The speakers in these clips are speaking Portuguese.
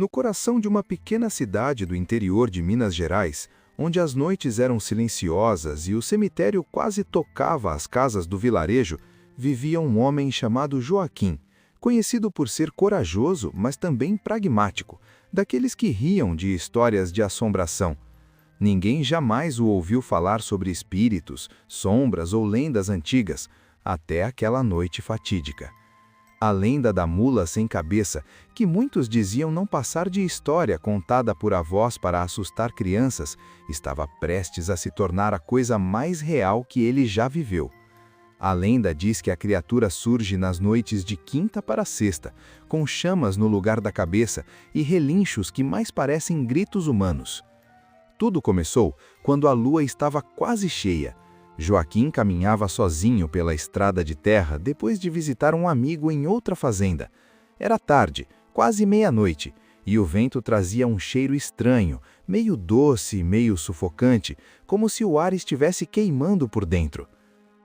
No coração de uma pequena cidade do interior de Minas Gerais, onde as noites eram silenciosas e o cemitério quase tocava as casas do vilarejo, vivia um homem chamado Joaquim, conhecido por ser corajoso, mas também pragmático, daqueles que riam de histórias de assombração. Ninguém jamais o ouviu falar sobre espíritos, sombras ou lendas antigas, até aquela noite fatídica. A lenda da mula sem cabeça, que muitos diziam não passar de história contada por avós para assustar crianças, estava prestes a se tornar a coisa mais real que ele já viveu. A lenda diz que a criatura surge nas noites de quinta para sexta, com chamas no lugar da cabeça e relinchos que mais parecem gritos humanos. Tudo começou quando a lua estava quase cheia. Joaquim caminhava sozinho pela estrada de terra depois de visitar um amigo em outra fazenda. Era tarde, quase meia-noite, e o vento trazia um cheiro estranho, meio doce, meio sufocante, como se o ar estivesse queimando por dentro.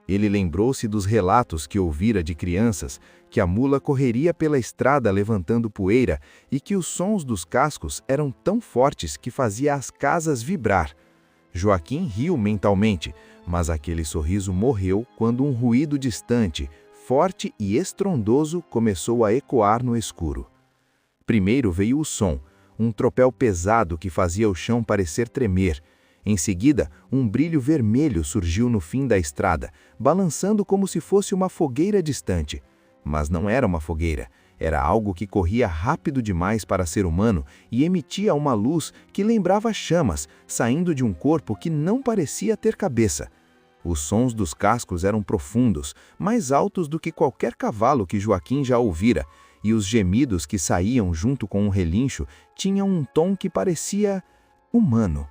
Ele lembrou-se dos relatos que ouvira de crianças, que a mula correria pela estrada levantando poeira e que os sons dos cascos eram tão fortes que fazia as casas vibrar. Joaquim riu mentalmente, mas aquele sorriso morreu quando um ruído distante, forte e estrondoso começou a ecoar no escuro. Primeiro veio o som, um tropel pesado que fazia o chão parecer tremer. Em seguida, um brilho vermelho surgiu no fim da estrada, balançando como se fosse uma fogueira distante. Mas não era uma fogueira. Era algo que corria rápido demais para ser humano e emitia uma luz que lembrava chamas, saindo de um corpo que não parecia ter cabeça. Os sons dos cascos eram profundos, mais altos do que qualquer cavalo que Joaquim já ouvira, e os gemidos que saíam junto com um relincho tinham um tom que parecia humano.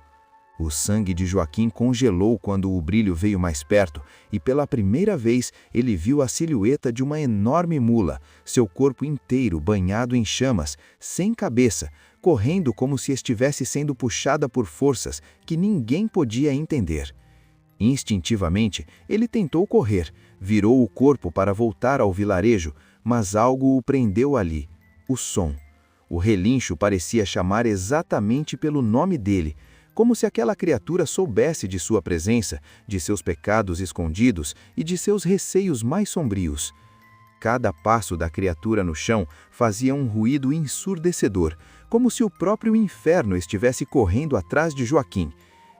O sangue de Joaquim congelou quando o brilho veio mais perto, e pela primeira vez ele viu a silhueta de uma enorme mula, seu corpo inteiro banhado em chamas, sem cabeça, correndo como se estivesse sendo puxada por forças que ninguém podia entender. Instintivamente, ele tentou correr, virou o corpo para voltar ao vilarejo, mas algo o prendeu ali: o som. O relincho parecia chamar exatamente pelo nome dele, como se aquela criatura soubesse de sua presença, de seus pecados escondidos e de seus receios mais sombrios. Cada passo da criatura no chão fazia um ruído ensurdecedor, como se o próprio inferno estivesse correndo atrás de Joaquim.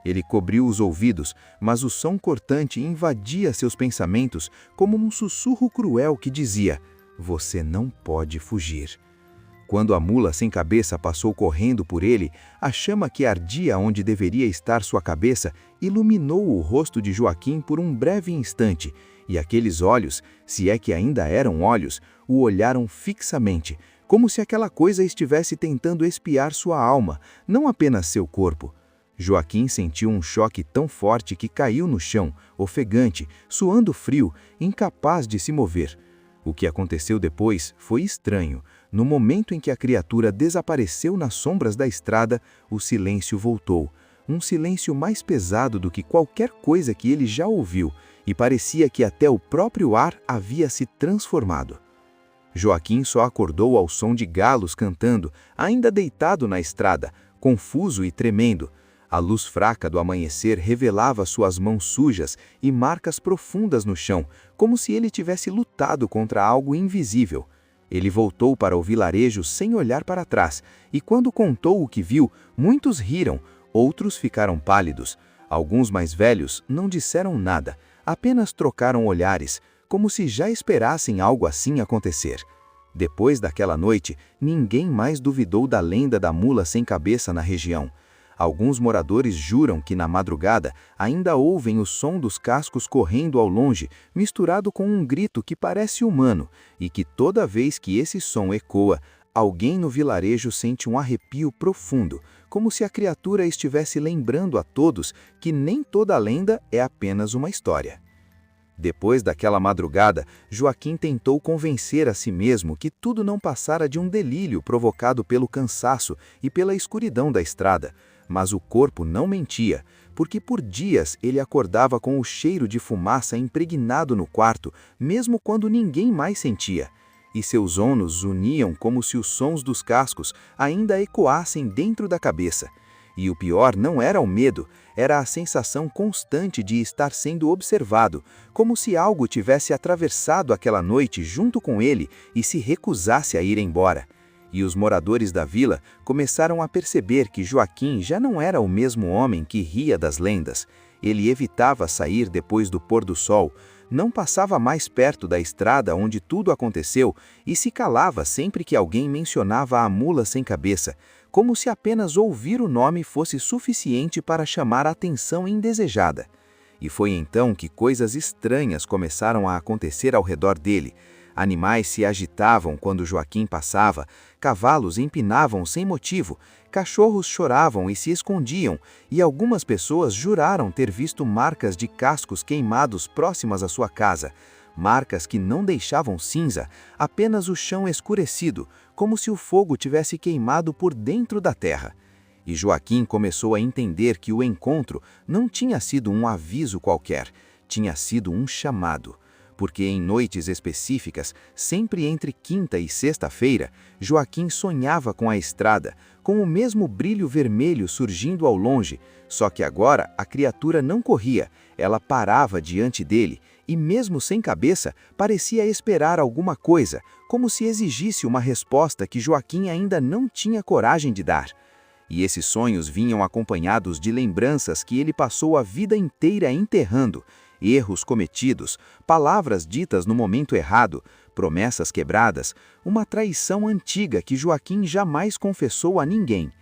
Ele cobriu os ouvidos, mas o som cortante invadia seus pensamentos como um sussurro cruel que dizia: "Você não pode fugir." Quando a mula sem cabeça passou correndo por ele, a chama que ardia onde deveria estar sua cabeça iluminou o rosto de Joaquim por um breve instante, e aqueles olhos, se é que ainda eram olhos, o olharam fixamente, como se aquela coisa estivesse tentando espiar sua alma, não apenas seu corpo. Joaquim sentiu um choque tão forte que caiu no chão, ofegante, suando frio, incapaz de se mover. O que aconteceu depois foi estranho. No momento em que a criatura desapareceu nas sombras da estrada, o silêncio voltou. Um silêncio mais pesado do que qualquer coisa que ele já ouviu, e parecia que até o próprio ar havia se transformado. Joaquim só acordou ao som de galos cantando, ainda deitado na estrada, confuso e tremendo. A luz fraca do amanhecer revelava suas mãos sujas e marcas profundas no chão, como se ele tivesse lutado contra algo invisível. Ele voltou para o vilarejo sem olhar para trás, e quando contou o que viu, muitos riram, outros ficaram pálidos. Alguns mais velhos não disseram nada, apenas trocaram olhares, como se já esperassem algo assim acontecer. Depois daquela noite, ninguém mais duvidou da lenda da mula sem cabeça na região. Alguns moradores juram que na madrugada ainda ouvem o som dos cascos correndo ao longe, misturado com um grito que parece humano, e que toda vez que esse som ecoa, alguém no vilarejo sente um arrepio profundo, como se a criatura estivesse lembrando a todos que nem toda lenda é apenas uma história. Depois daquela madrugada, Joaquim tentou convencer a si mesmo que tudo não passara de um delírio provocado pelo cansaço e pela escuridão da estrada. Mas o corpo não mentia, porque por dias ele acordava com o cheiro de fumaça impregnado no quarto, mesmo quando ninguém mais sentia. e seus ônus zuniam como se os sons dos cascos ainda ecoassem dentro da cabeça. E o pior não era o medo, era a sensação constante de estar sendo observado, como se algo tivesse atravessado aquela noite junto com ele e se recusasse a ir embora. E os moradores da vila começaram a perceber que Joaquim já não era o mesmo homem que ria das lendas. Ele evitava sair depois do pôr do sol, não passava mais perto da estrada onde tudo aconteceu e se calava sempre que alguém mencionava a mula sem cabeça, como se apenas ouvir o nome fosse suficiente para chamar a atenção indesejada. E foi então que coisas estranhas começaram a acontecer ao redor dele. Animais se agitavam quando Joaquim passava, cavalos empinavam sem motivo, cachorros choravam e se escondiam, e algumas pessoas juraram ter visto marcas de cascos queimados próximas à sua casa, marcas que não deixavam cinza, apenas o chão escurecido, como se o fogo tivesse queimado por dentro da terra. E Joaquim começou a entender que o encontro não tinha sido um aviso qualquer, tinha sido um chamado. Porque em noites específicas, sempre entre quinta e sexta-feira, Joaquim sonhava com a estrada, com o mesmo brilho vermelho surgindo ao longe, só que agora a criatura não corria, ela parava diante dele e, mesmo sem cabeça, parecia esperar alguma coisa, como se exigisse uma resposta que Joaquim ainda não tinha coragem de dar. E esses sonhos vinham acompanhados de lembranças que ele passou a vida inteira enterrando, erros cometidos, palavras ditas no momento errado, promessas quebradas, uma traição antiga que Joaquim jamais confessou a ninguém.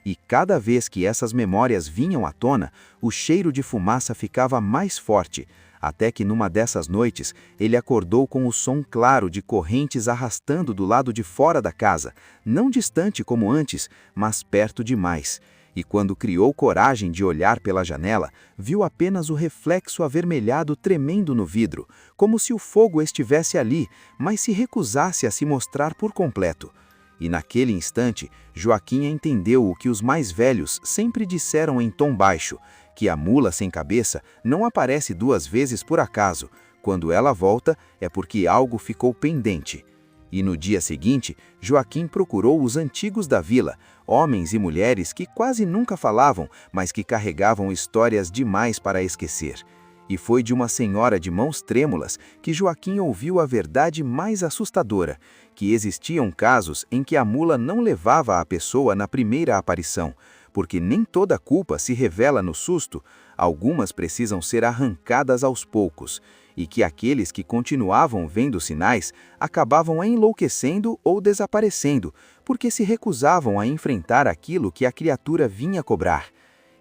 E cada vez que essas memórias vinham à tona, o cheiro de fumaça ficava mais forte, até que numa dessas noites ele acordou com o som claro de correntes arrastando do lado de fora da casa, não distante como antes, mas perto demais. E quando criou coragem de olhar pela janela, viu apenas o reflexo avermelhado tremendo no vidro, como se o fogo estivesse ali, mas se recusasse a se mostrar por completo. E naquele instante, Joaquim entendeu o que os mais velhos sempre disseram em tom baixo, que a mula sem cabeça não aparece duas vezes por acaso. Quando ela volta, é porque algo ficou pendente. E no dia seguinte, Joaquim procurou os antigos da vila, homens e mulheres que quase nunca falavam, mas que carregavam histórias demais para esquecer. E foi de uma senhora de mãos trêmulas que Joaquim ouviu a verdade mais assustadora, que existiam casos em que a mula não levava a pessoa na primeira aparição, porque nem toda culpa se revela no susto, algumas precisam ser arrancadas aos poucos, e que aqueles que continuavam vendo sinais acabavam enlouquecendo ou desaparecendo, porque se recusavam a enfrentar aquilo que a criatura vinha cobrar.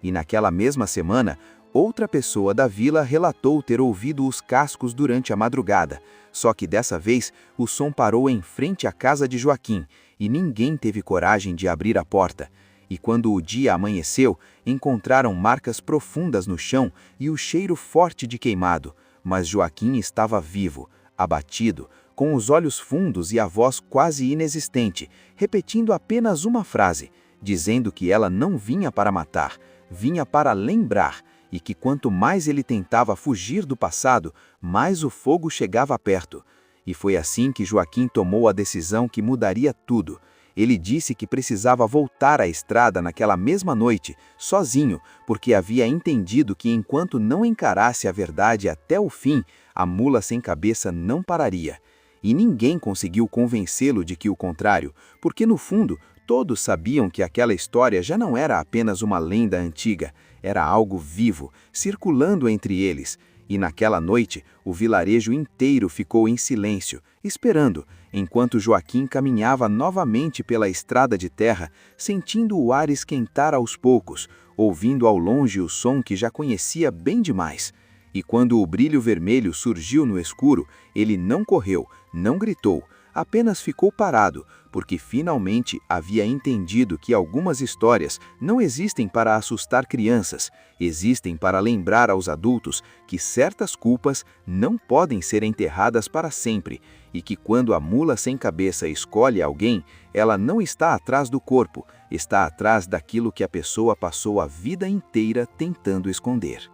E naquela mesma semana, outra pessoa da vila relatou ter ouvido os cascos durante a madrugada, só que dessa vez o som parou em frente à casa de Joaquim, e ninguém teve coragem de abrir a porta. E quando o dia amanheceu, encontraram marcas profundas no chão e o cheiro forte de queimado. Mas Joaquim estava vivo, abatido, com os olhos fundos e a voz quase inexistente, repetindo apenas uma frase, dizendo que ela não vinha para matar, vinha para lembrar, e que quanto mais ele tentava fugir do passado, mais o fogo chegava perto. E foi assim que Joaquim tomou a decisão que mudaria tudo. Ele disse que precisava voltar à estrada naquela mesma noite, sozinho, porque havia entendido que enquanto não encarasse a verdade até o fim, a mula sem cabeça não pararia. E ninguém conseguiu convencê-lo de que o contrário, porque no fundo, todos sabiam que aquela história já não era apenas uma lenda antiga, era algo vivo, circulando entre eles. E naquela noite, o vilarejo inteiro ficou em silêncio, esperando, enquanto Joaquim caminhava novamente pela estrada de terra, sentindo o ar esquentar aos poucos, ouvindo ao longe o som que já conhecia bem demais. E quando o brilho vermelho surgiu no escuro, ele não correu, não gritou, apenas ficou parado, porque finalmente havia entendido que algumas histórias não existem para assustar crianças, existem para lembrar aos adultos que certas culpas não podem ser enterradas para sempre, e que quando a mula sem cabeça escolhe alguém, ela não está atrás do corpo, está atrás daquilo que a pessoa passou a vida inteira tentando esconder.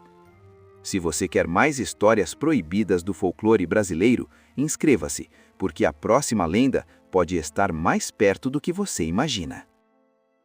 Se você quer mais histórias proibidas do folclore brasileiro, inscreva-se, porque a próxima lenda pode estar mais perto do que você imagina.